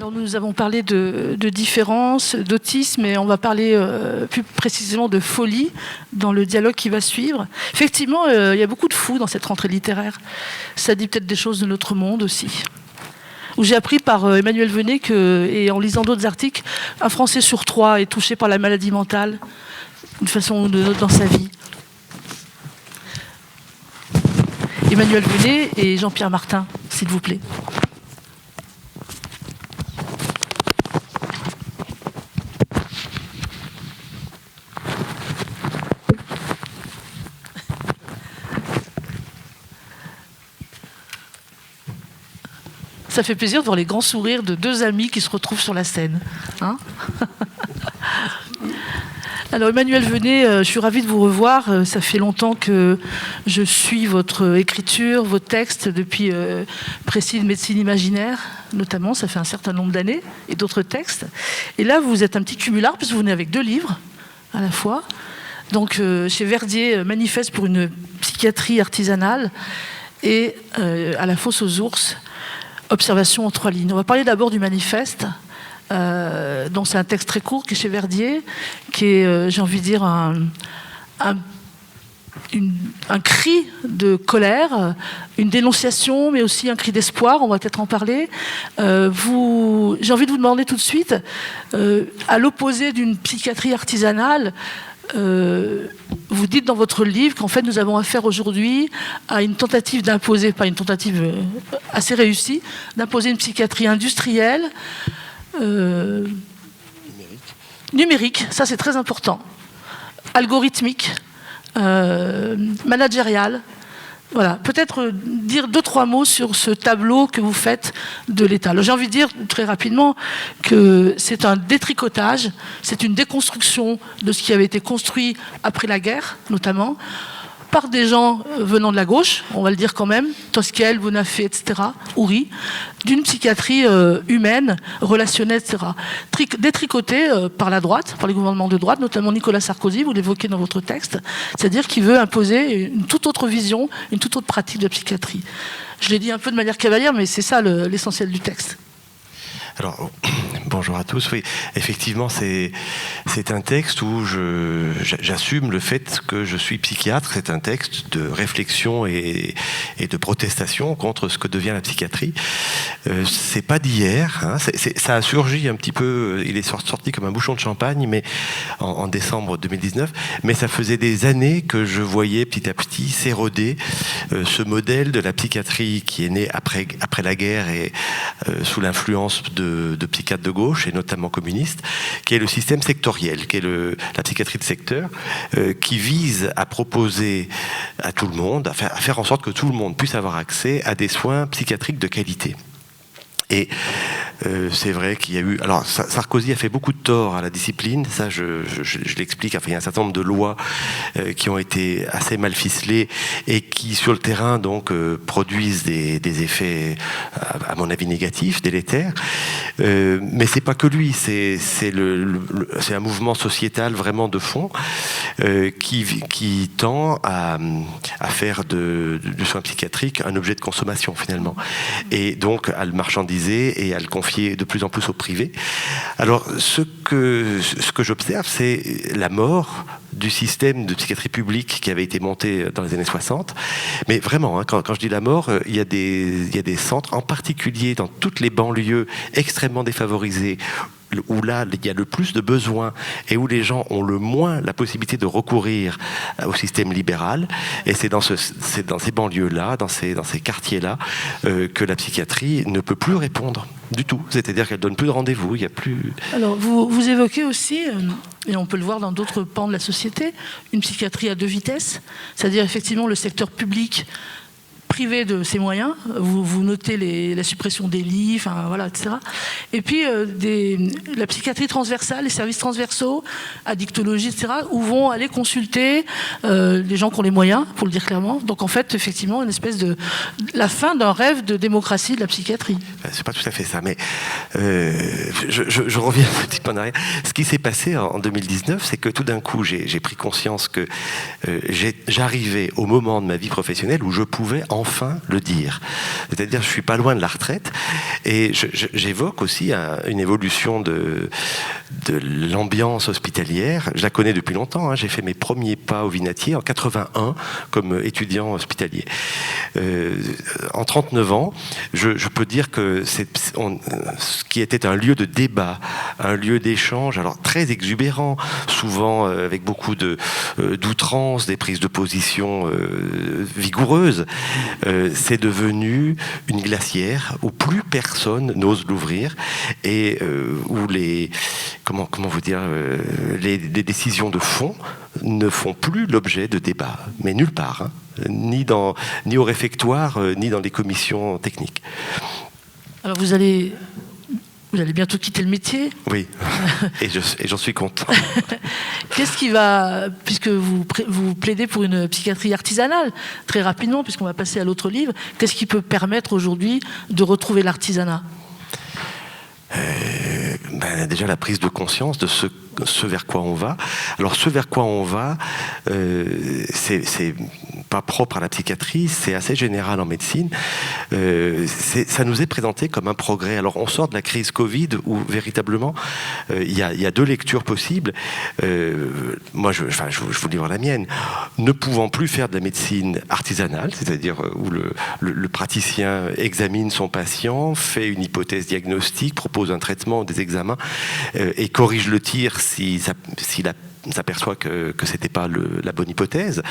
Alors nous avons parlé de différence, d'autisme, et on va parler plus précisément de folie dans le dialogue qui va suivre. Effectivement, il y a beaucoup de fous dans cette rentrée littéraire. Ça dit peut-être des choses de notre monde aussi. Où j'ai appris par Emmanuel Venet et en lisant d'autres articles, un Français sur 3 est touché par la maladie mentale d'une façon ou d'une autre dans sa vie. Emmanuel Venet et Jean-Pierre Martin, s'il vous plaît. Ça fait plaisir de voir les grands sourires de deux amis qui se retrouvent sur la scène. Hein. Alors Emmanuel Venet, je suis ravie de vous revoir. Ça fait longtemps que je suis votre écriture, vos textes, depuis Précis de médecine imaginaire, notamment. Ça fait un certain nombre d'années, et d'autres textes. Et là, vous êtes un petit cumulard, puisque vous venez avec 2 livres à la fois. Donc chez Verdier, Manifeste pour une psychiatrie artisanale, et à la Fosse aux Ours, Observation en 3 lignes. On va parler d'abord du manifeste. Donc c'est un texte très court qui est chez Verdier, qui est, j'ai envie de dire, un cri de colère, une dénonciation, mais aussi un cri d'espoir. On va peut-être en parler. J'ai envie de vous demander tout de suite, à l'opposé d'une psychiatrie artisanale, vous dites dans votre livre qu'en fait nous avons affaire aujourd'hui à une tentative d'imposer, pas une tentative assez réussie, d'imposer une psychiatrie industrielle, numérique, ça c'est très important, algorithmique, managériale. Voilà, peut-être dire 2-3 mots sur ce tableau que vous faites de l'État. Alors, j'ai envie de dire très rapidement que c'est un détricotage, c'est une déconstruction de ce qui avait été construit après la guerre, notamment, par des gens venant de la gauche, on va le dire quand même, Tosquel, Bonafé, etc., Houry, d'une psychiatrie humaine, relationnelle, etc. Détricotée par la droite, par les gouvernements de droite, notamment Nicolas Sarkozy, vous l'évoquez dans votre texte, c'est-à-dire qu'il veut imposer une toute autre vision, une toute autre pratique de la psychiatrie. Je l'ai dit un peu de manière cavalière, mais c'est ça l'essentiel du texte. Alors, bonjour à tous. Oui, effectivement, c'est un texte où j'assume le fait que je suis psychiatre. C'est un texte de réflexion et de protestation contre ce que devient la psychiatrie. C'est pas d'hier. Hein, ça a surgi un petit peu. Il est sorti comme un bouchon de champagne, mais en décembre 2019. Mais ça faisait des années que je voyais petit à petit s'éroder ce modèle de la psychiatrie qui est né après la guerre et sous l'influence de psychiatres de gauche, et notamment communistes, qui est le système sectoriel, qui est la psychiatrie de secteur, qui vise à proposer à tout le monde, à faire en sorte que tout le monde puisse avoir accès à des soins psychiatriques de qualité. Et c'est vrai qu'il y a eu... Alors, Sarkozy a fait beaucoup de tort à la discipline, ça je l'explique. Enfin, il y a un certain nombre de lois qui ont été assez mal ficelées et qui, sur le terrain, donc, produisent des effets, à mon avis, négatifs, délétères. Mais c'est pas que lui, c'est un mouvement sociétal vraiment de fond qui tend à faire du soin psychiatrique un objet de consommation, finalement. Et donc, à le marchandiser et à le confier de plus en plus au privé. Alors, ce que j'observe, c'est la mort du système de psychiatrie publique qui avait été monté dans les années 60. Mais vraiment, hein, quand je dis la mort, il y a des centres, en particulier dans toutes les banlieues extrêmement défavorisées, où là, il y a le plus de besoins et où les gens ont le moins la possibilité de recourir au système libéral. Et c'est dans ces banlieues-là, dans ces quartiers-là, que la psychiatrie ne peut plus répondre du tout. C'est-à-dire qu'elle ne donne plus de rendez-vous, il n'y a plus... Alors, vous évoquez aussi, et on peut le voir dans d'autres pans de la société, une psychiatrie à 2 vitesses, c'est-à-dire effectivement le secteur public privé de ses moyens, vous notez la suppression des lits, enfin, voilà, etc. Et puis la psychiatrie transversale, les services transversaux, addictologie, etc., où vont aller consulter les gens qui ont les moyens, pour le dire clairement. Donc en fait, effectivement, une espèce de la fin d'un rêve de démocratie de la psychiatrie. C'est pas tout à fait ça, mais je reviens un petit peu en arrière. Ce qui s'est passé en 2019, c'est que tout d'un coup, j'ai pris conscience que j'arrivais au moment de ma vie professionnelle où je pouvais enfin enfin le dire. C'est-à-dire, je suis pas loin de la retraite, et j'évoque aussi une évolution de l'ambiance hospitalière. Je la connais depuis longtemps, hein. J'ai fait mes premiers pas au Vinatier en 81 comme étudiant hospitalier. En 39 ans, je peux dire que ce qui était un lieu de débat, un lieu d'échange, alors très exubérant, souvent avec beaucoup d'outrance, des prises de position vigoureuses, c'est devenu une glacière où plus personne n'ose l'ouvrir, et où comment vous dire, les décisions de fond ne font plus l'objet de débats, mais nulle part, hein. Ni au réfectoire, ni dans les commissions techniques. Alors vous allez bientôt quitter le métier. Oui, et j'en suis content. Qu'est-ce qui va, puisque vous plaidez pour une psychiatrie artisanale, très rapidement, puisqu'on va passer à l'autre livre, qu'est-ce qui peut permettre aujourd'hui de retrouver l'artisanat ? Déjà la prise de conscience de ce vers quoi on va. Alors ce vers quoi on va, c'est pas propre à la psychiatrie, c'est assez général en médecine. Ça nous est présenté comme un progrès. Alors on sort de la crise Covid où véritablement il y a deux lectures possibles. Moi je vous livre la mienne. Ne pouvant plus faire de la médecine artisanale, c'est-à-dire où le praticien examine son patient, fait une hypothèse diagnostique, propose un traitement, des examens, et corrige le tir s'il s'aperçoit que c'était pas la bonne hypothèse.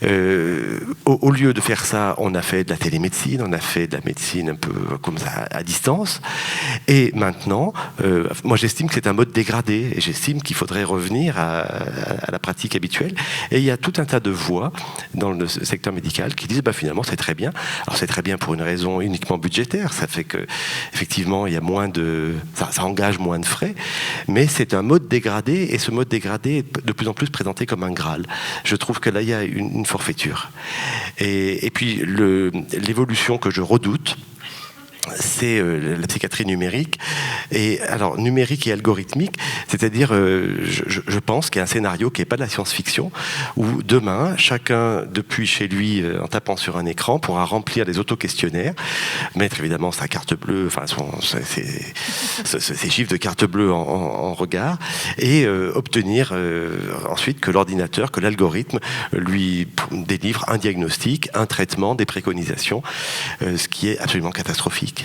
Au lieu de faire ça, on a fait de la télémédecine, on a fait de la médecine un peu comme ça à distance. Et maintenant, moi j'estime que c'est un mode dégradé, et j'estime qu'il faudrait revenir à la pratique habituelle. Et il y a tout un tas de voix dans le secteur médical qui disent finalement c'est très bien. Alors c'est très bien pour une raison uniquement budgétaire, ça fait que effectivement il y a ça engage moins de frais, mais c'est un mode dégradé, et ce mode dégradé est de plus en plus présenté comme un Graal. Je trouve que là il y a une forfaiture. Et puis l'évolution que je redoute, c'est la psychiatrie numérique. Et alors numérique et algorithmique, c'est-à-dire je pense qu'il y a un scénario qui n'est pas de la science-fiction, où demain chacun depuis chez lui en tapant sur un écran pourra remplir des auto-questionnaires, mettre évidemment sa carte bleue, enfin ses chiffres de carte bleue en regard, et obtenir ensuite que l'ordinateur, que l'algorithme lui délivre un diagnostic, un traitement, des préconisations, ce qui est absolument catastrophique.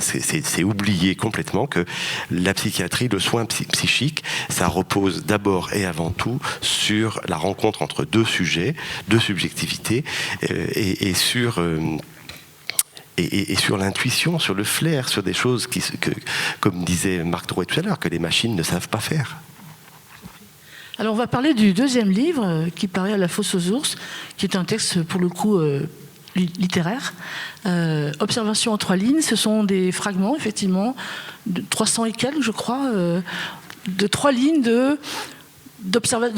C'est oublier complètement que la psychiatrie, le soin psychique, ça repose d'abord et avant tout sur la rencontre entre deux sujets, deux subjectivités, et sur l'intuition, sur le flair, sur des choses comme disait Marc Drouet tout à l'heure, que les machines ne savent pas faire. Alors on va parler du deuxième livre qui paraît à la Fosse aux ours, qui est un texte pour le coup littéraire. Observation en 3 lignes, ce sont des fragments effectivement de 300 et quelques, je crois, de 3 lignes de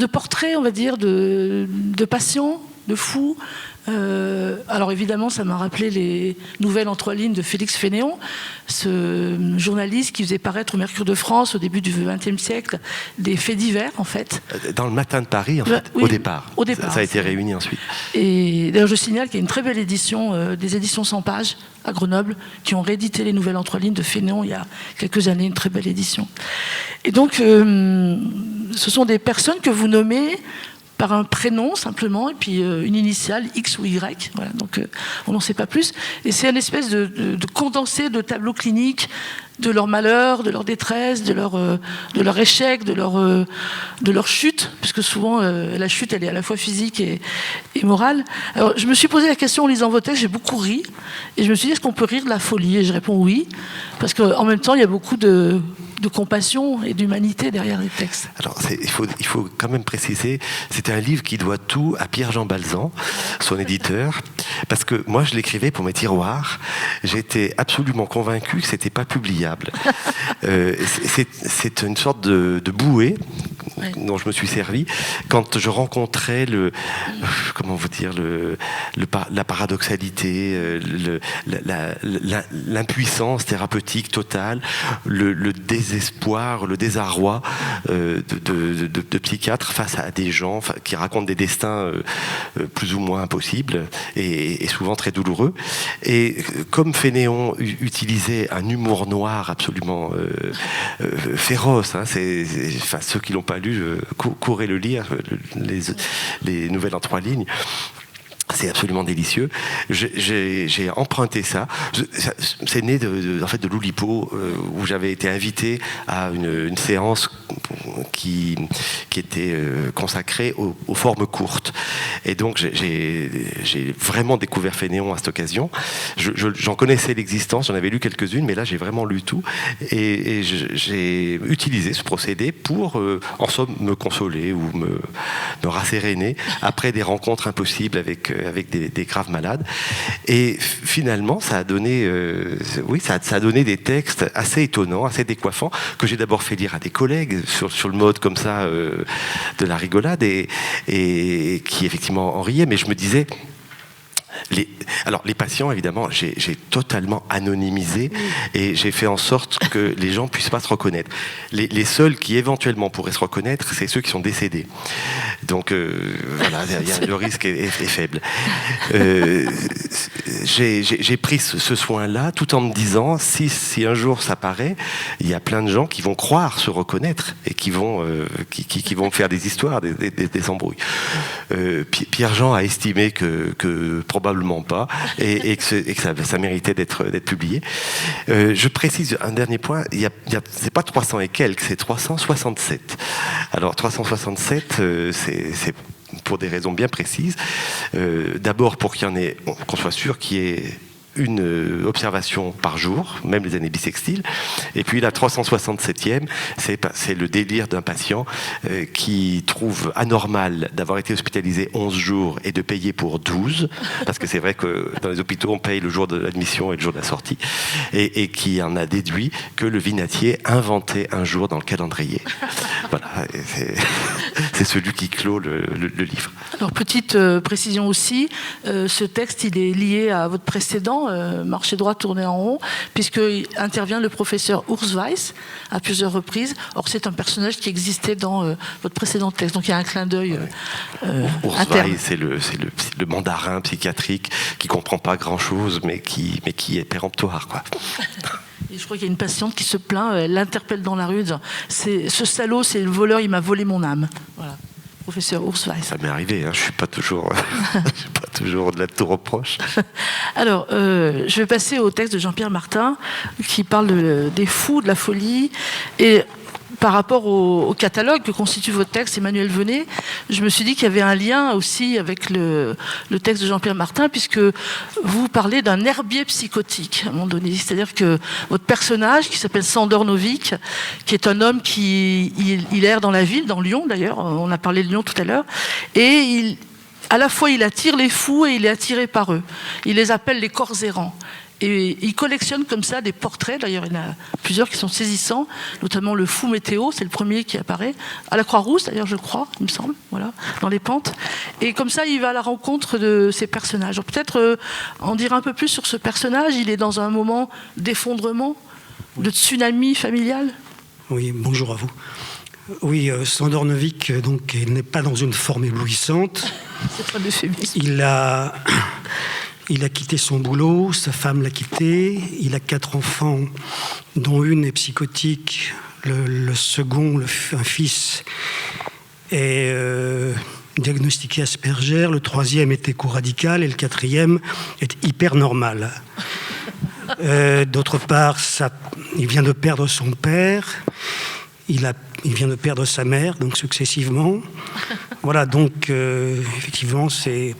portraits, on va dire, de patients, de fous. Alors évidemment, ça m'a rappelé les nouvelles en 3 lignes de Félix Fénéon, ce journaliste qui faisait paraître au Mercure de France au début du XXe siècle des faits divers, en fait. Dans le Matin de Paris, en fait, oui, au départ. Ça a été vrai. réuni ensuite. Et d'ailleurs, je signale qu'il y a une très belle édition, des éditions 100 pages à Grenoble, qui ont réédité les nouvelles en 3 lignes de Fénéon il y a quelques années, une très belle édition. Et donc, ce sont des personnes que vous nommez par un prénom simplement, et puis une initiale, X ou Y. Voilà, donc on n'en sait pas plus. Et c'est une espèce de condensé de tableaux cliniques de leur malheur, de leur détresse, de leur échec, de leur chute, puisque souvent la chute, elle est à la fois physique et morale. Alors je me suis posé la question en lisant vos textes, j'ai beaucoup ri, et je me suis dit, est-ce qu'on peut rire de la folie ? Et je réponds oui, parce qu'en même temps, il y a beaucoup de compassion et d'humanité derrière les textes. Alors, il faut quand même préciser, c'est un livre qui doit tout à Pierre-Jean Balzan, son éditeur, parce que moi, je l'écrivais pour mes tiroirs. J'étais absolument convaincu que c'était pas publiable. C'est une sorte de bouée dont je me suis servi quand je rencontrais la paradoxalité, l'impuissance thérapeutique totale, le désespoir, le désarroi de psychiatres face à des gens qui racontent des destins plus ou moins impossibles et souvent très douloureux. Et comme Fénéon utilisait un humour noir absolument féroce, hein, ceux qui l'ont pas lu, courez le lire, les nouvelles en 3 lignes. C'est absolument délicieux. J'ai emprunté ça. C'est né en fait de l'Oulipo, où j'avais été invité à une séance qui était consacrée aux formes courtes. Et donc j'ai vraiment découvert Fénéon à cette occasion. J'en connaissais l'existence, j'en avais lu quelques-unes, mais là j'ai vraiment lu tout. Et j'ai utilisé ce procédé pour, en somme, me consoler ou me rasséréner après des rencontres impossibles avec des graves malades. Et finalement, ça a donné des textes assez étonnants, assez décoiffants, que j'ai d'abord fait lire à des collègues sur le mode comme ça de la rigolade et qui effectivement en riaient, mais je me disais... Les patients, évidemment, j'ai totalement anonymisé et j'ai fait en sorte que les gens puissent pas se reconnaître. Les seuls qui éventuellement pourraient se reconnaître, c'est ceux qui sont décédés. Donc voilà, le risque est faible. J'ai pris ce soin-là, tout en me disant, si un jour ça paraît, il y a plein de gens qui vont croire se reconnaître et qui vont faire des histoires, des embrouilles. Pierre-Jean a estimé que probablement pas, et que ça méritait d'être publié. Je précise un dernier point, c'est pas 300 et quelques, c'est 367. Alors 367, c'est pour des raisons bien précises. D'abord pour qu'on soit sûr qu'il y ait une observation par jour, même les années bissextiles. Et puis la 367e, c'est le délire d'un patient qui trouve anormal d'avoir été hospitalisé 11 jours et de payer pour 12, parce que c'est vrai que dans les hôpitaux, on paye le jour de l'admission et le jour de la sortie, et qui en a déduit que le vinatier inventait un jour dans le calendrier. Voilà, c'est celui qui clôt le livre. Alors, petite précision aussi, ce texte, il est lié à votre précédent, Marcher droit, tourner en rond, puisqu'il intervient le professeur Urs Weiss à plusieurs reprises. Or, c'est un personnage qui existait dans votre précédent texte, donc il y a un clin d'œil Urs Weiss, c'est le mandarin psychiatrique qui comprend pas grand-chose, mais qui est péremptoire, quoi. Et je crois qu'il y a une patiente qui se plaint, elle l'interpelle dans la rue, disant, ce salaud, c'est le voleur, il m'a volé mon âme. Voilà. Professeur Urs Weiss. Ça m'est arrivé, hein, je ne suis pas toujours de la tout reproche. Alors, je vais passer au texte de Jean-Pierre Martin, qui parle des fous, de la folie, et par rapport au catalogue que constitue votre texte, Emmanuel Venet, je me suis dit qu'il y avait un lien aussi avec le texte de Jean-Pierre Martin, puisque vous parlez d'un herbier psychotique, à un moment donné. C'est-à-dire que votre personnage, qui s'appelle Sandor Novik, qui est un homme qui erre dans la ville, dans Lyon d'ailleurs, on a parlé de Lyon tout à l'heure, et à la fois il attire les fous et il est attiré par eux. Il les appelle les corps errants. Et il collectionne comme ça des portraits, d'ailleurs il y en a plusieurs qui sont saisissants, notamment le fou météo, c'est le premier qui apparaît, à la Croix-Rousse d'ailleurs je crois, il me semble, voilà, dans les pentes. Et comme ça il va à la rencontre de ces personnages. Alors, peut-être en dire un peu plus sur ce personnage, il est dans un moment d'effondrement, de tsunami familial. Oui, bonjour à vous. Oui, Sandor Novik, donc, il n'est pas dans une forme éblouissante. C'est un euphémisme. Il a quitté son boulot, sa femme l'a quitté, il a 4 enfants, dont une est psychotique, le second, un fils, est diagnostiqué Asperger, le 3e est éco-radical et le 4e est hyper normal. D'autre part, il vient de perdre son père, il vient de perdre sa mère, donc successivement. Voilà, donc effectivement, c'est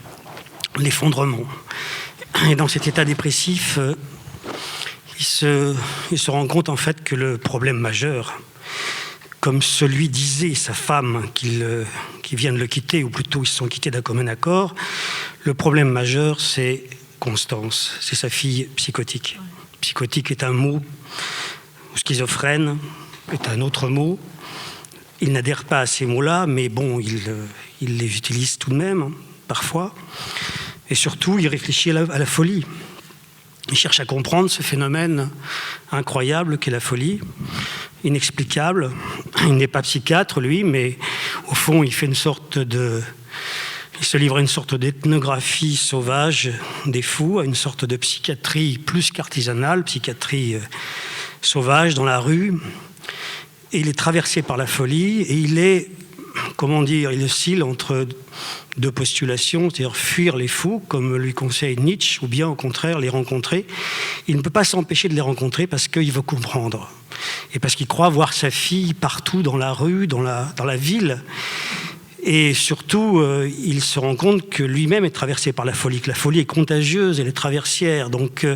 l'effondrement. Et dans cet état dépressif, il se rend compte en fait que le problème majeur, comme celui disait sa femme qui vient de le quitter, ou plutôt ils se sont quittés d'un commun accord, le problème majeur c'est Constance, c'est sa fille psychotique. Psychotique est un mot, schizophrène est un autre mot. Il n'adhère pas à ces mots-là, mais bon, il les utilise tout de même, hein, parfois. Et surtout, il réfléchit à la folie. Il cherche à comprendre ce phénomène incroyable qu'est la folie, inexplicable. Il n'est pas psychiatre, lui, mais au fond, il fait il se livre à une sorte d'ethnographie sauvage des fous, à une sorte de psychiatrie plus qu'artisanale, psychiatrie sauvage dans la rue. Et il est traversé par la folie et il oscille entre deux postulations, c'est-à-dire fuir les fous, comme lui conseille Nietzsche, ou bien au contraire les rencontrer. Il ne peut pas s'empêcher de les rencontrer parce qu'il veut comprendre. Et parce qu'il croit voir sa fille partout dans la rue, dans la ville. Et surtout, il se rend compte que lui-même est traversé par la folie, que la folie est contagieuse, elle est traversière. Donc,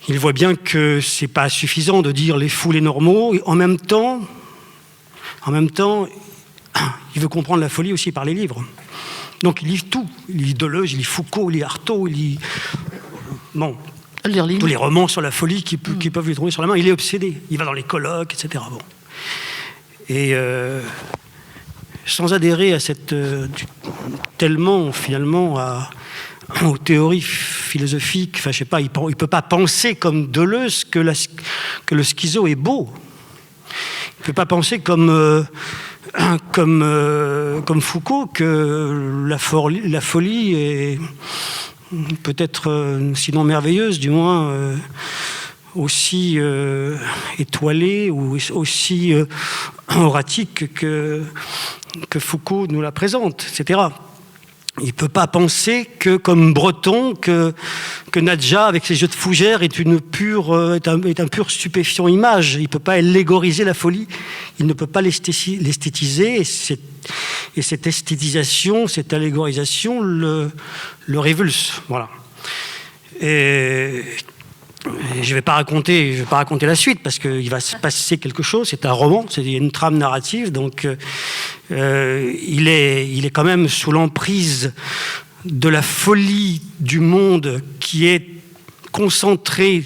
il voit bien que c'est pas suffisant de dire les fous, les normaux. En même temps, il veut comprendre la folie aussi par les livres. Donc, il lit tout. Il lit Deleuze, il lit Foucault, il lit Artaud, il lit... Bon, tous les romans sur la folie qui peuvent lui tomber sur la main. Il est obsédé. Il va dans les colloques, etc. Bon. Et... sans adhérer à tellement finalement aux théories philosophiques, enfin je sais pas, il peut pas penser comme Deleuze que le schizo est beau. Il peut pas penser comme Foucault que la folie est peut-être sinon merveilleuse, du moins aussi étoilée ou aussi oratique que Foucault nous la présente, etc. Il ne peut pas penser que, comme Breton, que Nadja, avec ses jeux de fougères, est un pur stupéfiant image. Il ne peut pas allégoriser la folie. Il ne peut pas l'esthétiser. Et cette esthétisation, cette allégorisation le révulse. Voilà. Et je ne vais pas raconter la suite parce qu'il va se passer quelque chose. C'est un roman, c'est une trame narrative, donc il est quand même sous l'emprise de la folie du monde qui est concentrée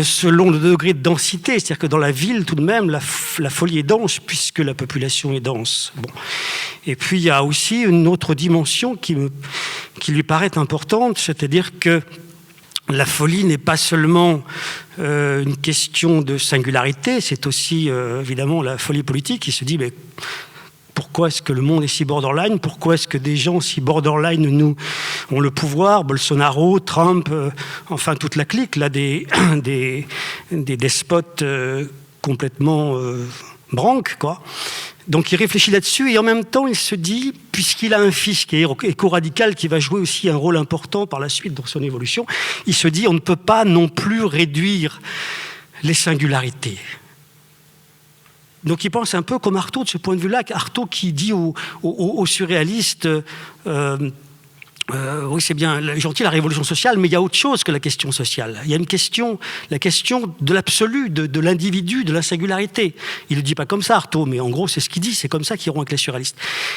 selon le degré de densité. C'est-à-dire que dans la ville, tout de même, la folie est dense puisque la population est dense. Bon. Et puis il y a aussi une autre dimension qui lui paraît importante, c'est-à-dire que la folie n'est pas seulement une question de singularité, c'est aussi évidemment la folie politique qui se dit mais pourquoi est-ce que le monde est si borderline ? Pourquoi est-ce que des gens si borderline ont le pouvoir ? Bolsonaro, Trump, enfin toute la clique là, des despotes complètement branques, quoi. Donc il réfléchit là-dessus et en même temps il se dit, puisqu'il a un fils qui est éco-radical, qui va jouer aussi un rôle important par la suite dans son évolution, il se dit on ne peut pas non plus réduire les singularités. Donc il pense un peu comme Artaud de ce point de vue-là, Artaud qui dit aux surréalistes oui, c'est bien gentil la révolution sociale, mais il y a autre chose que la question sociale. Il y a la question de l'absolu, de l'individu, de la singularité. Il ne le dit pas comme ça, Artaud, mais en gros, c'est ce qu'il dit, c'est comme ça qu'ils iront avec les surréalistes.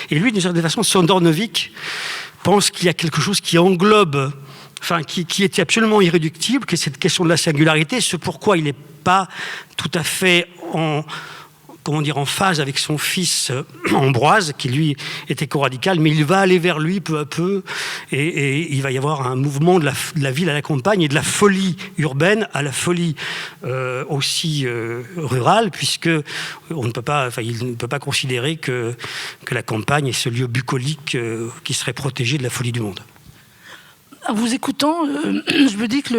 Et lui, d'une certaine façon, Sandornovic pense qu'il y a quelque chose qui englobe, enfin, qui est absolument irréductible, que cette question de la singularité, ce pourquoi il n'est pas tout à fait en phase avec son fils Ambroise, qui lui est éco-radical, mais il va aller vers lui peu à peu, et il va y avoir un mouvement de la ville à la campagne, et de la folie urbaine à la folie aussi rurale, puisque il ne peut pas considérer que la campagne est ce lieu bucolique qui serait protégé de la folie du monde. En vous écoutant, je me dis que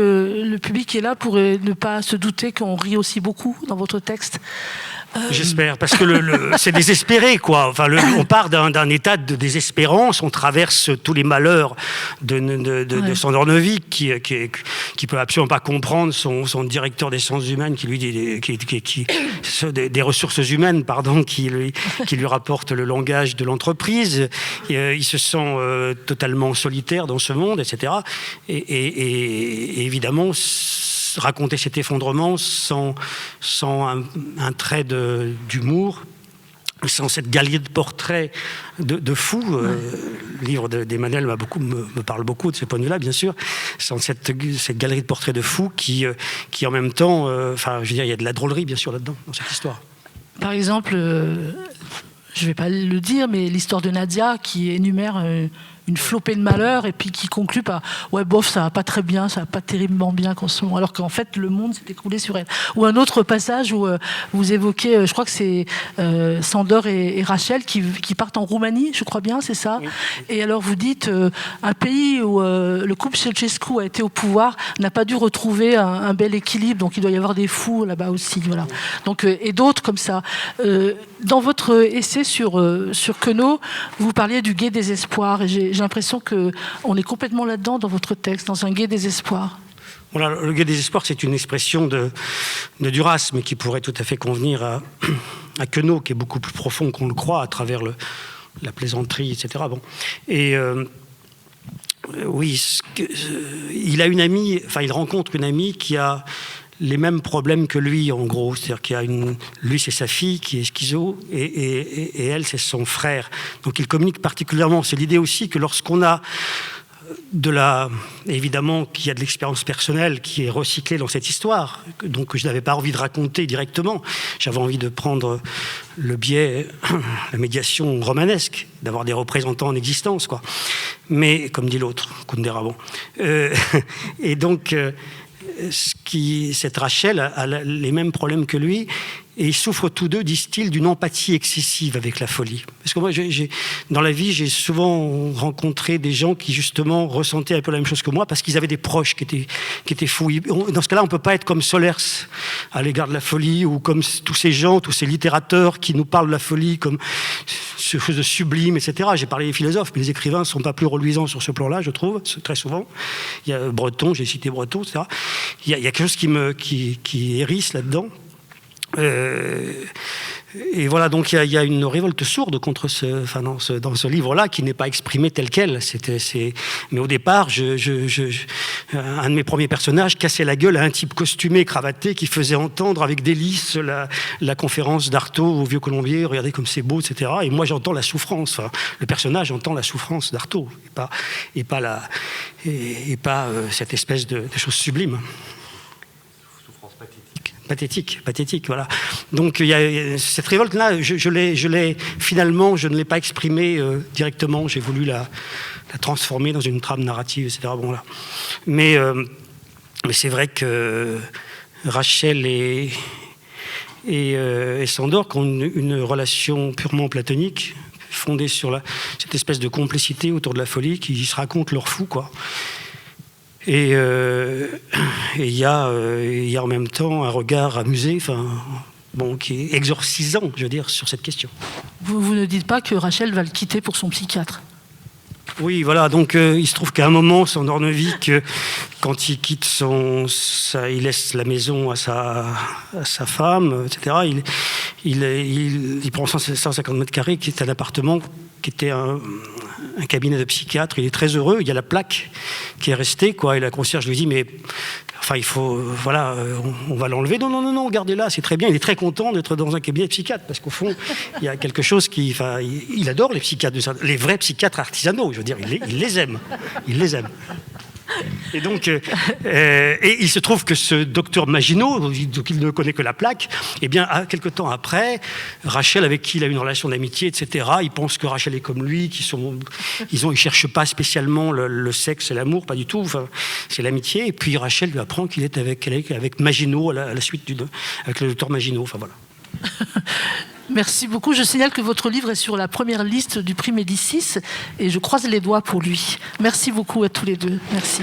le public qui est là pourrait ne pas se douter qu'on rit aussi beaucoup dans votre texte. J'espère, parce que c'est désespéré, quoi. Enfin, on part d'un état de désespérance, on traverse tous les malheurs de Sandornovic, qui peut absolument pas comprendre son directeur des sciences humaines, qui lui dit des ressources humaines, pardon, qui lui rapporte le langage de l'entreprise. Il se sent totalement solitaire dans ce monde, etc. Et évidemment, raconter cet effondrement sans un trait d'humour, sans cette galerie de portraits de fous. Le livre d'Emmanuel me parle beaucoup de ce point de vue-là, bien sûr, sans cette galerie de portraits de fous qui en même temps, je veux dire, il y a de la drôlerie, bien sûr, là-dedans, dans cette histoire. Par exemple, je ne vais pas le dire, mais l'histoire de Nadia qui énumère une flopée de malheurs et puis qui conclut par « ouais, bof, ça va pas très bien, ça va pas terriblement bien qu'en ce moment », alors qu'en fait, le monde s'est écroulé sur elle. Ou un autre passage où vous évoquez, je crois que c'est Sandor et Rachel qui partent en Roumanie, je crois bien, c'est ça. Oui. Et alors vous dites, un pays où le couple Ceausescu a été au pouvoir n'a pas dû retrouver un bel équilibre, donc il doit y avoir des fous là-bas aussi. Voilà. Donc, et d'autres comme ça. Dans votre essai sur Queneau, vous parliez du gai désespoir, et j'ai l'impression qu'on est complètement là-dedans dans votre texte, dans un gai désespoir. Voilà, le gai désespoir, c'est une expression de Duras, mais qui pourrait tout à fait convenir à Queneau, qui est beaucoup plus profond qu'on le croit, à travers la plaisanterie, etc. Bon. Et oui, il a une amie, enfin, il rencontre une amie qui a les mêmes problèmes que lui, en gros. C'est-à-dire qu'il y a lui, c'est sa fille qui est schizo, et elle, c'est son frère. Donc, ils communiquent particulièrement. C'est l'idée aussi que lorsqu'on a évidemment, qu'il y a de l'expérience personnelle qui est recyclée dans cette histoire, donc je n'avais pas envie de raconter directement. J'avais envie de prendre le biais, la médiation romanesque, d'avoir des représentants en existence, quoi. Mais, comme dit l'autre, Kundera, bon. Et donc, cette Rachel a les mêmes problèmes que lui, et ils souffrent tous deux, disent-ils, d'une empathie excessive avec la folie. Parce que moi, dans la vie, j'ai souvent rencontré des gens qui, justement, ressentaient un peu la même chose que moi, parce qu'ils avaient des proches qui étaient fous. Dans ce cas-là, on ne peut pas être comme Solers à l'égard de la folie, ou comme tous ces gens, tous ces littérateurs qui nous parlent de la folie comme quelque chose de sublime, etc. J'ai parlé des philosophes, mais les écrivains ne sont pas plus reluisants sur ce plan-là, je trouve, très souvent. Il y a Breton, j'ai cité Breton, etc. Il y a quelque chose qui hérisse là-dedans. Et voilà, donc il y a une révolte sourde contre dans ce livre-là, qui n'est pas exprimé tel quel. Mais au départ, un de mes premiers personnages cassait la gueule à un type costumé, cravaté, qui faisait entendre avec délice la conférence d'Artaud au Vieux Colombier. Regardez comme c'est beau, etc. Et moi, j'entends la souffrance. Enfin, le personnage entend la souffrance d'Artaud, et pas cette espèce de chose sublime. Pathétique, voilà. Donc il y a cette révolte-là, finalement, je ne l'ai pas exprimée directement. J'ai voulu la transformer dans une trame narrative, etc. Bon, là. Mais c'est vrai que Rachel et Sandor, qui ont une relation purement platonique, fondée sur cette espèce de complicité autour de la folie, qui se racontent leur fou, quoi. Et il y a en même temps un regard amusé, qui est exorcisant, je veux dire, sur cette question. Vous ne dites pas que Rachel va le quitter pour son psychiatre? Oui, voilà, donc il se trouve qu'à un moment, Sandor Neuvik, quand il quitte il laisse la maison à sa femme, etc., il prend 150 mètres carrés, qui est un appartement, qui était un cabinet de psychiatre. Il est très heureux, il y a la plaque qui est restée, quoi, et la concierge lui dit, mais il faut, on va l'enlever. Non, gardez-la, c'est très bien. Il est très content d'être dans un cabinet de psychiatre, parce qu'au fond, il y a quelque chose il adore les psychiatres, les vrais psychiatres artisanaux, je veux dire, il les aime. Et donc, et il se trouve que ce docteur Maginot, donc il ne connaît que la plaque, eh bien, quelque temps après, Rachel, avec qui il a une relation d'amitié, etc., il pense que Rachel est comme lui, ils cherchent pas spécialement le sexe et l'amour, pas du tout, c'est l'amitié, et puis Rachel lui apprend qu'il est avec Maginot, à la suite avec le docteur Maginot, voilà. Merci beaucoup. Je signale que votre livre est sur la première liste du prix Médicis et je croise les doigts pour lui. Merci beaucoup à tous les deux. Merci.